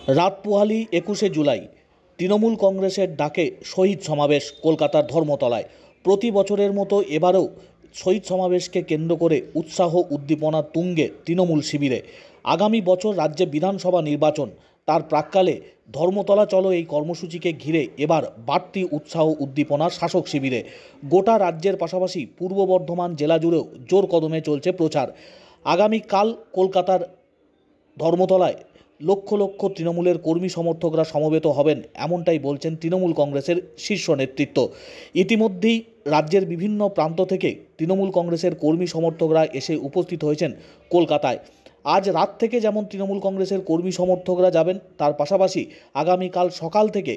রাত পোহালি 21শে জুলাই তৃণমূল কংগ্রেসের ডাকে শহীদ সমাবেশ কলকাতার ধর্মতলায়। প্রতি বছরের মতো এবারেও শহীদ সমাবেশকে কেন্দ্র করে উৎসাহ উদ্দীপনা তুঙ্গে তৃণমূল শিবিরে। আগামী বছর রাজ্যে বিধানসভা নির্বাচন, তার প্রাক্কালে ধর্মতলা চলো এই কর্মসূচিকে ঘিরে এবার বাড়তি উৎসাহ উদ্দীপনা শাসক শিবিরে। গোটা রাজ্যের পাশাপাশি পূর্ব বর্ধমান জেলা জুড়েও জোর কদমে চলছে প্রচার। আগামীকাল কলকাতার ধর্মতলায় লক্ষ লক্ষ তৃণমূলের কর্মী সমর্থকরা সমবেত হবেন, এমনটাই বলছেন তৃণমূল কংগ্রেসের শীর্ষ নেতৃত্ব। ইতিমধ্যেই রাজ্যের বিভিন্ন প্রান্ত থেকে তৃণমূল কংগ্রেসের কর্মী সমর্থকরা এসে উপস্থিত হয়েছেন কলকাতায়। আজ রাত থেকে যেমন তৃণমূল কংগ্রেসের কর্মী সমর্থকরা যাবেন, তার পাশাপাশি আগামীকাল সকাল থেকে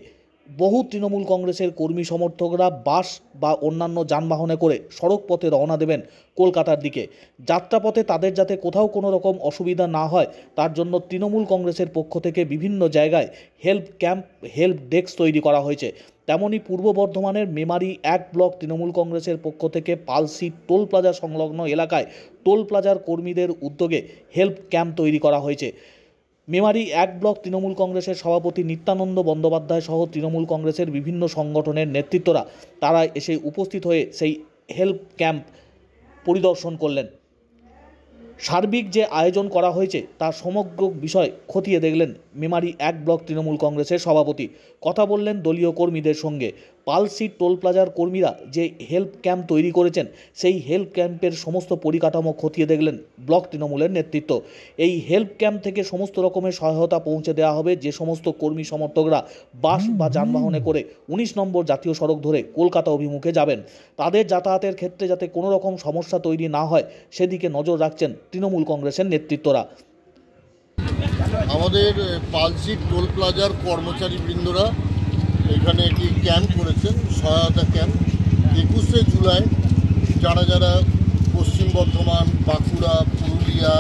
বহু তৃণমূল কংগ্রেসের কর্মী সমর্থকরা বাস বা অন্যান্য যানবাহনে করে সড়ক পথে রওনা দেবেন কলকাতার দিকে। যাত্রাপথে তাদের যাতে কোথাও কোনো রকম অসুবিধা না হয়, তার জন্য তৃণমূল কংগ্রেসের পক্ষ থেকে বিভিন্ন জায়গায় হেল্প ক্যাম্প, হেল্প ডেস্ক তৈরি করা হয়েছে। তেমনি পূর্ব বর্ধমানের মেমারি 1 ব্লক তৃণমূল কংগ্রেসের পক্ষ থেকে পালসি টোল প্লাজা সংলগ্ন এলাকায় টোল প্লাজার কর্মীদের উদ্যোগে হেল্প ক্যাম্প তৈরি করা হয়েছে। মেমারি 1 ব্লক তৃণমূল কংগ্রেসের সভাপতি নিত্যানন্দ বন্দ্যোপাধ্যায় সহ তৃণমূল কংগ্রেসের বিভিন্ন সংগঠনের নেতৃত্বরা তারা এসে উপস্থিত হয়ে সেই হেল্প ক্যাম্প পরিদর্শন করলেন। সার্বিক যে আয়োজন করা হয়েছে তার সমগ্র বিষয় খতিয়ে দেখলেন মেমারি 1 ব্লক তৃণমূল কংগ্রেসের সভাপতি। কথা বললেন দলীয় কর্মীদের সঙ্গে। পালসি টোল প্লাজার কর্মীরা যে হেল্প ক্যাম্প তৈরি করেছেন, সেই হেল্প ক্যাম্পের সমস্ত পরিকাঠামো খতিয়ে দেখলেন ব্লক তৃণমূলের নেতৃত্ব। এই হেল্প ক্যাম্প থেকে সমস্ত রকমের সহায়তা পৌঁছে দেওয়া হবে যে সমস্ত কর্মী সমর্থকরা বাস বা যানবাহনে করে 19 নম্বর জাতীয় সড়ক ধরে কলকাতা অভিমুখে যাবেন। তাদের যাতায়াতের ক্ষেত্রে যাতে কোনো রকম সমস্যা তৈরি না হয়, সেদিকে নজর রাখছেন তৃণমূল কংগ্রেসের নেতৃত্বরা। আমাদের পালসি টোল প্লাজার কর্মচারীবৃন্দরা এখানে একটি ক্যাম্প করেছেন, সহায়তা ক্যাম্প। 21শে জুলাই যারা যারা পশ্চিম বর্ধমান, বাঁকুড়া, পুরুলিয়া,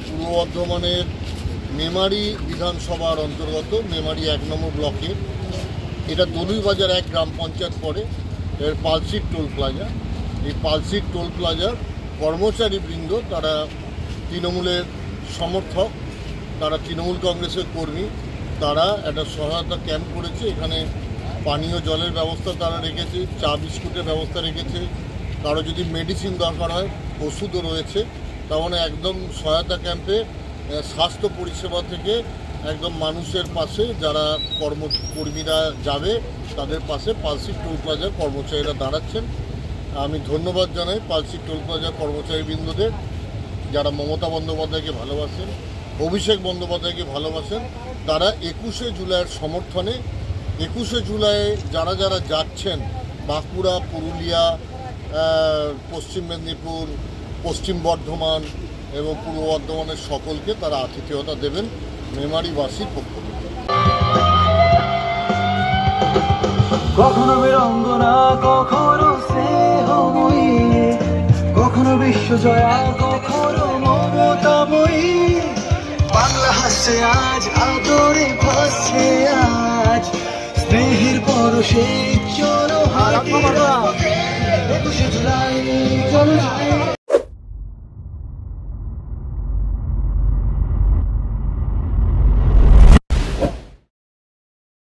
পূর্ব বর্ধমানের মেমারি বিধানসভার অন্তর্গত মেমারি 1 নম্বর ব্লকে, এটা দলুইবাজার 1 গ্রাম পঞ্চায়েত পড়ে, এর পালসি টোল প্লাজা। এই পালসি টোল প্লাজার কর্মচারীবৃন্দ তারা তৃণমূলের সমর্থক, তারা তৃণমূল কংগ্রেসের কর্মী, তারা একটা সহায়তা ক্যাম্প করেছে। এখানে পানীয় জলের ব্যবস্থা তারা রেখেছে, চা বিস্কুটের ব্যবস্থা রেখেছে। কারো যদি মেডিসিন দরকার হয়, ওষুধও রয়েছে। তার মানে একদম সহায়তা ক্যাম্পে স্বাস্থ্য পরিষেবা থেকে একদম মানুষের পাশে যারা কর্মীরা যাবে তাদের পাশে পালসি টোল প্লাজার কর্মচারীরা দাঁড়াচ্ছেন। আমি ধন্যবাদ জানাই পালসি টোল প্লাজার কর্মচারীবৃন্দদের, যারা মমতা বন্দ্যোপাধ্যায়কে ভালোবাসেন, অভিষেক বন্দ্যোপাধ্যায়কে ভালোবাসেন। তারা 21শে জুলাইয়ের সমর্থনে 21শে জুলাই যারা যারা যাচ্ছেন বাঁকুড়া, পুরুলিয়া, পশ্চিম মেদিনীপুর, পশ্চিম বর্ধমান এবং পূর্ব বর্ধমানের সকলকে তারা আতিথেয়তা দেবেন মেমারিবাসীর পক্ষ থেকে। কখনো বিড়ম্বনা, কখনো স্নেহময়ী, কখনো বিশ্বজয়া, কখনো মমতাময়ী। বাংলা হাসছে আজ, আদরে ভাসছে আজ, স্নেহের পরশে চলো হাতে। 21শে জুলাই চলো।